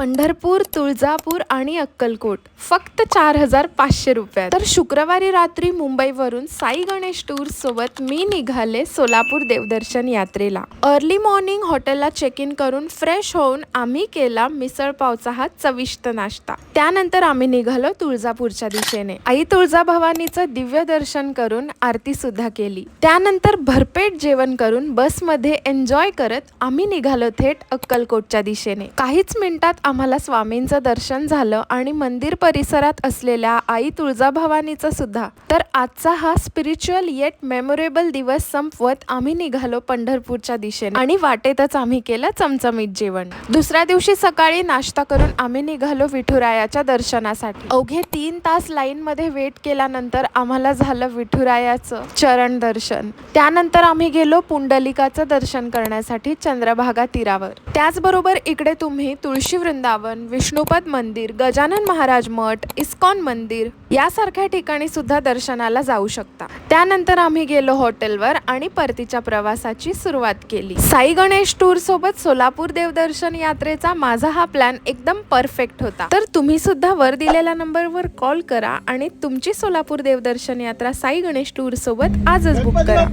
पंढरपूर, तुळजापूर आणि अक्कलकोट फक्त 4,500 रुपयात. तर शुक्रवारी रात्री मुंबईवरून साई गणेश टूर्स सोबत मी निघाले सोलापूर देवदर्शन यात्रेला. अर्ली मॉर्निंग हॉटेलला चेक इन करून फ्रेश होऊन आम्ही केला मिसळ पावचा हा चविष्ट नाश्ता. त्यानंतर आम्ही निघालो तुळजापूरच्या दिशेने. आई तुळजाभवानीचं दिव्य दर्शन करून आरती सुद्धा केली. त्यानंतर भरपेट जेवण करून बसमध्ये एन्जॉय करत आम्ही निघालो थेट अक्कलकोटच्या दिशेने. काहीच मिनिटात आम्हाला स्वामींचं दर्शन झालं आणि मंदिर परिसरात असलेल्या आई तुळजाभवानीचं सुद्धा. तर आजचा हा स्पिरिच्युअल येट मेमोरेबल दिवस संपवत आम्ही निघालो पंढरपूरच्या दिशेने आणि वाटेतच आम्ही केलं चमचमीत जेवण. दुसऱ्या दिवशी सकाळी नाश्ता करून आम्ही निघालो विठुरायाच्या दर्शनासाठी. अवघे 3 तास लाईन मध्ये वेट केल्यानंतर आम्हाला झालं विठुरायाचं चरण दर्शन. त्यानंतर आम्ही गेलो पुंडलिकाचं दर्शन करण्यासाठी चंद्रभागा तीरावर. त्याचबरोबर इकडे तुम्ही तुळशी वृंदावन, विष्णुपद मंदिर, गजानन महाराज मठ, इस्कॉन मंदिर यासारख्या ठिकाणी सुद्धा दर्शनाला जाऊ शकता. त्यानंतर आम्ही गेलो हॉटेलवर आणि परतीच्या प्रवासाची सुरुवात केली. साई गणेश टूर सोबत सोलापूर देवदर्शन यात्रेचा माझा हा प्लॅन एकदम परफेक्ट होता. तर तुम्ही सुद्धा वर दिलेल्या नंबरवर कॉल करा आणि तुमची सोलापूर देवदर्शन यात्रा साई गणेश टूर सोबत आजच बुक करा.